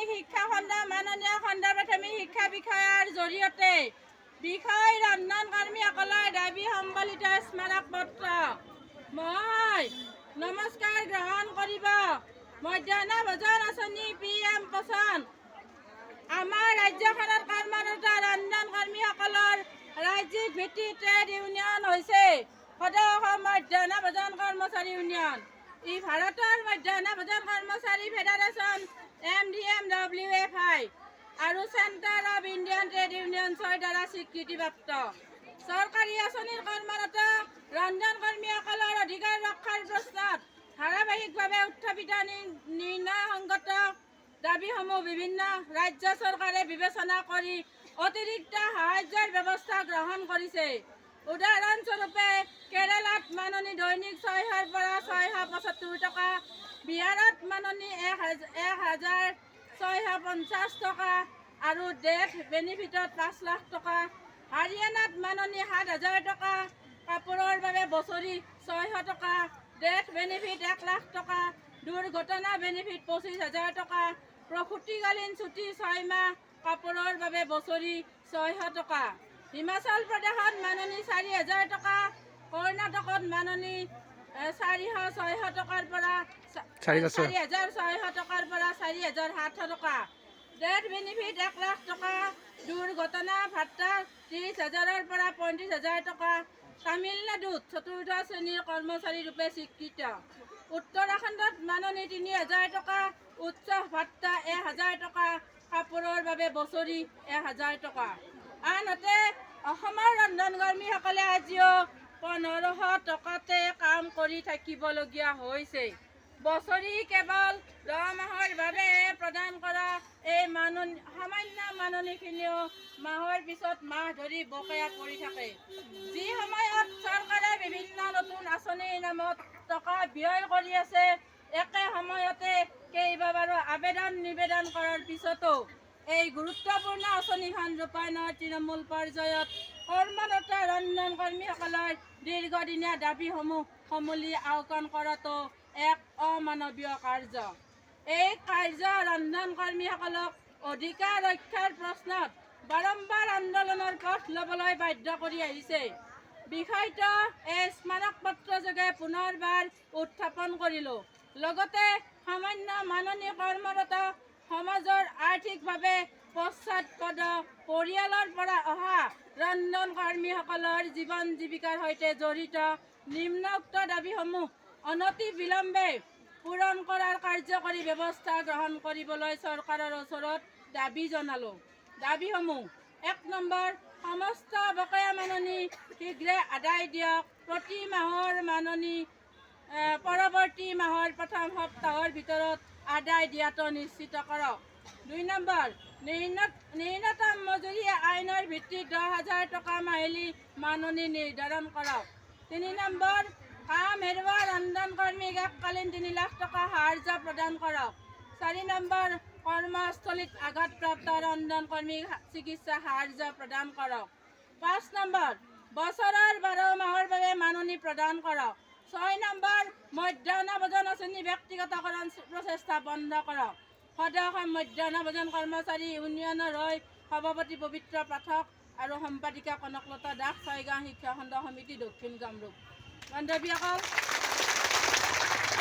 প্ৰাথমিক শিক্ষা খণ্ড মাননীয় খণ্ড প্ৰাথমিক শিক্ষা বিষয়াৰ জৰিয়তে বিষয় ৰন্ধন কৰ্মীসকলৰ দাবী সম্বলিত স্মাৰক পত্ৰ মই নমস্কাৰ গ্ৰহণ কৰিব। মধ্যাহ্ন ভোজন আঁচনি PM পোষণ আমাৰ ৰাজ্যখনত কৰ্মৰত ৰন্ধন কৰ্মীসকলৰ ৰাজ্যিক ভিত্তিত ট্ৰেড ইউনিয়ন হৈছে সদৌ অসম মধ্যাহ্ন ভোজন কৰ্মচাৰী ইউনিয়ন। ই ভাৰতৰ মধ্যাহ্ন ভোজন কৰ্মচাৰী ফেডাৰেশ্যন MDMWFI আৰু চেণ্টাৰ অৱ ইণ্ডিয়ান ট্ৰেড ইউনিয়নছৰ দ্বাৰা স্বীকৃতিপ্ৰাপ্ত। চৰকাৰী আঁচনিৰ কৰ্মৰত ৰন্ধন কৰ্মীসকলৰ অধিকাৰ ৰক্ষাৰ প্ৰশ্নত ধাৰাবাহিকভাৱে উত্থাপিত নিৰ্ণয়সংগত দাবীসমূহ বিভিন্ন ৰাজ্য চৰকাৰে বিবেচনা কৰি অতিৰিক্ত সাহায্যৰ ব্যৱস্থা গ্ৰহণ কৰিছে। উদাহৰণস্বৰূপে কেৰালাত মাননি দৈনিক 600ৰ পৰা 675 টকা, বিহাৰত মাননি 1650 টকা আৰু ডেথ বেনিফিটত 5 লাখ টকা, হাৰিয়ানাত মাননি 7000 টকা, কাপোৰৰ বাবে বছৰি 600 টকা, ডেথ বেনিফিট 1 লাখ টকা, দুৰ্ঘটনা বেনিফিট 25,000 টকা, প্ৰসূতিকালীন ছুটী 6 মাহ, কাপোৰৰ বাবে বছৰি 600 টকা। হিমাচল প্ৰদেশত মাননি 4000 টকা, কৰ্ণাটকত মাননি 4,600 টকাৰ পৰা 4,600 টকাৰ পৰা 4,700 টকা, ডেথ বেনিফিট 1 লাখ টকা, দুৰ্ঘটনা ভাত্তা 30,000ৰ পৰা 35,000 টকা। তামিলনাডুত চতুৰ্থ শ্ৰেণীৰ কৰ্মচাৰী ৰূপে স্বীকৃত। উত্তৰাখণ্ডত মাননি 3,000 টকা, উৎসৱ ভাত্তা 1,000 টকা, কাপোৰৰ বাবে বছৰি 1,000 টকা। আনহাতে অসমৰ ৰন্ধন কৰ্মীসকলে আজিও 1,500 টকাতে কাম কৰি থাকিবলগীয়া হৈছে। বছৰি কেৱল 10 মাহৰ বাবে প্ৰদান কৰা এই সামান্য মাননিখিনিও মাহৰ পিছত মাহ ধৰি বকেয়া পৰি থাকে। যি সময়ত চৰকাৰে বিভিন্ন নতুন আঁচনিৰ নামত টকা ব্যয় কৰি আছে, একে সময়তে কেইবাবাৰো নিবেদন কৰাৰ পিছতো এই গুৰুত্বপূৰ্ণ আঁচনিখন ৰূপায়ণৰ তৃণমূল পৰ্যায়ত কৰ্মৰত ৰন্ধন কৰ্মীসকলৰ দীৰ্ঘদিনীয়া দাবীসমূহ সমূলি আওকাণ কৰাটো এক অমানৱীয় কাৰ্য। এই কাৰ্য ৰন্ধন কৰ্মীসকলক অধিকাৰ ৰক্ষাৰ প্ৰশ্নত বাৰম্বাৰ আন্দোলনৰ পথ ল'বলৈ বাধ্য কৰি আহিছে। বিষয়টো এই স্মাৰক পত্ৰযোগে পুনৰবাৰ উত্থাপন কৰিলোঁ। লগতে সামান্য মাননি কৰ্মৰত সমাজৰ আৰ্থিকভাৱে পশ্চাৎপদ পৰিয়ালৰ পৰা অহা ৰন্ধন কৰ্মীসকলৰ জীৱন জীৱিকাৰ সৈতে জড়িত নিম্নোক্ত দাবীসমূহ অনতি বিলম্বে পূৰণ কৰাৰ কাৰ্যকৰী ব্যৱস্থা গ্ৰহণ কৰিবলৈ চৰকাৰৰ ওচৰত দাবী জনালোঁ। দাবীসমূহ: 1 নম্বৰ, সমস্ত বকেয়া মাননি শীঘ্ৰে আদায় দিয়ক। প্ৰতি মাহৰ মাননি পৰৱৰ্তী মাহৰ প্ৰথম সপ্তাহৰ ভিতৰত আদায় দিয়াটো নিশ্চিত কৰক। 2 নম্বৰ, ন্যূনতম মজুৰি আইনৰ ভিত্তিত 10,000 টকা মাহিলী মাননি নিৰ্ধাৰণ কৰক। 3 নম্বৰ, কাম হেৰুওৱা ৰন্ধন কৰ্মীক এককালীন 3 লাখ টকা সাহায্য প্ৰদান কৰক। 4 নম্বৰ, কৰ্মস্থলীত আঘাতপ্ৰাপ্ত ৰন্ধন কৰ্মীক চিকিৎসা সাহায্য প্ৰদান কৰক। 5 নম্বৰ, বছৰৰ 12 মাহৰ বাবে মাননি প্ৰদান কৰক। 6 নম্বৰ, মধ্যাহ্ন ভোজন আঁচনি ব্যক্তিগতকৰণ প্ৰচেষ্টা বন্ধ কৰক। সদৌ অসম মধ্যাহ্ন ভোজন কৰ্মচাৰী ইউনিয়নৰ হৈ সভাপতি পবিত্ৰ পাঠক আৰু সম্পাদিকা কনকলতা দাস, 6গাঁও শিক্ষা খণ্ড সমিতি, দক্ষিণ কামৰূপ। বান্ধৱীসকল,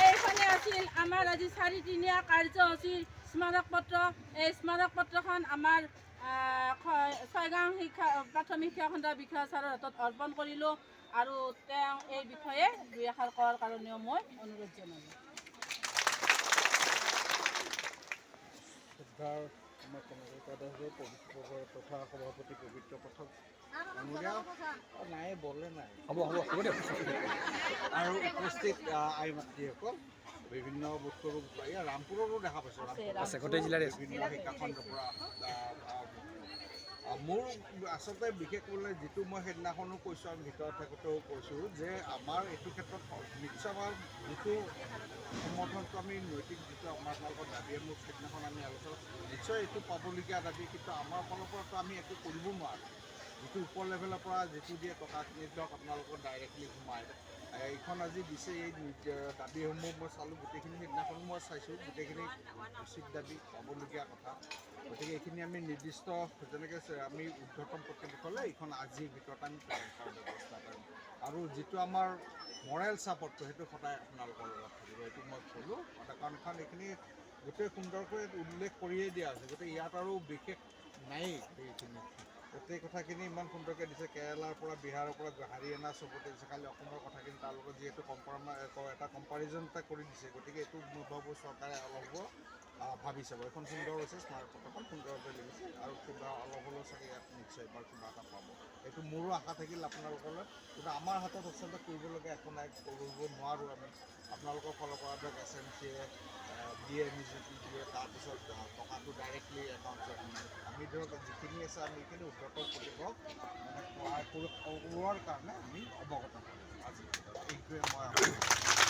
এইখনে আছিল আমাৰ আজি 4দিনীয়া কাৰ্যসূচীৰ স্মাৰক পত্ৰ। এই স্মাৰক পত্ৰখন আমাৰ 6গাঁও প্ৰাথমিক শিক্ষা খণ্ড বিষয়া ছাৰৰ হাতত অৰ্পণ কৰিলোঁ আৰু তেওঁ এই বিষয়ে 2 এষাৰ কোৱাৰ কাৰণেও মই অনুৰোধ জনালোঁ। আমাৰ কনকলতা দাসৰ তথা সভাপতি পবিত্ৰ পাঠক নাই বলে নাই হ'ব দিয়ক আৰু উপস্থিত আই মাতৃসকল, বিভিন্ন বস্তুৰো ৰামপুৰৰো দেখা পাইছোঁ, গোটেই জিলাৰে বিভিন্ন শিক্ষা খণ্ডৰ পৰা। মোৰ আচলতে বিশেষ ক'লে যিটো মই সেইদিনাখনো কৈছোঁ, আমি ভিতৰত থাকোঁতেও কৈছোঁ যে আমাৰ এইটো ক্ষেত্ৰত নিশ্চয় আমাৰ যিটো সমৰ্থনটো আমি নৈতিক যিটো আমাৰ আপোনালোকৰ দাবী, মোৰ সেইদিনাখন আমি আলোচনা নিশ্চয় এইটো পাবলগীয়া দাবী, কিন্তু আমাৰ ফালৰ পৰাতো আমি একো কৰিব নোৱাৰোঁ। যিটো ওপৰ লেভেলৰ পৰা যিটো দিয়ে টকাখিনি ধৰক আপোনালোকৰ ডাইৰেক্টলি সোমায়, এইখন আজি দিছে এই দাবীসমূহ মই চালোঁ গোটেইখিনি সেইদিনাখন মই চাইছোঁ গোটেইখিনি উচিত দাবী পাবলগীয়া কথা গতিকে এইখিনি আমি নিৰ্দিষ্ট যেনেকৈ আমি ঊৰ্ধ্বতম কৰ্তৃপক্ষলৈ এইখন আজিৰ ভিতৰত আমি প্ৰেৰণ কৰাৰ ব্যৱস্থা কৰিম আৰু যিটো আমাৰ মৰেল ছাপৰ্টটো সেইটো সদায় আপোনালোকৰ লগত থাকিব এইটো মই ক'লোঁ কাৰণ এখন এইখিনি গোটেই সুন্দৰকৈ উল্লেখ কৰিয়েই দিয়া হৈছে গতিকে ইয়াত আৰু বিশেষ নায়েই এইখিনি গোটেই কথাখিনি ইমান সুন্দৰকৈ দিছে কেৰেলাৰ পৰা বিহাৰৰ পৰা হাৰিয়ানা চবতে দিছে খালি অসমৰ কথাখিনি তাৰ লগত যিহেতু এটা কম্পাৰিজন এটা কৰি দিছে গতিকে এইটো মই ভাবোঁ চৰকাৰে অলপ ভাবি চাব এখন সুন্দৰ হৈছে স্মাৰ্ট ফটোখন সুন্দৰকৈ লিখিছে আৰু কিবা অলপ হ'লেও চাগে ইয়াত নিশ্চয় এবাৰ কিবা এটা পাব এইটো মোৰো আশা থাকিল আপোনালোকলৈ কিন্তু আমাৰ হাতত আচলতে কৰিবলগীয়া একো নাই কৰিব নোৱাৰোঁ আমি আপোনালোকৰ ফালৰ পৰা ধৰক SMCয়ে দিয়ে নিযুক্তি দিয়ে তাৰপিছত টকাটো ডাইৰেক্টলি একাউণ্টত নাই আমি ধৰক যিখিনি আছে আমি এইখিনি ঊৰ্ধ্বতম কৰ্তৃপক্ষক মানে সহায় কৰোৱাৰ কাৰণে আমি অৱগত কৰিম আজি এইটোৱে মই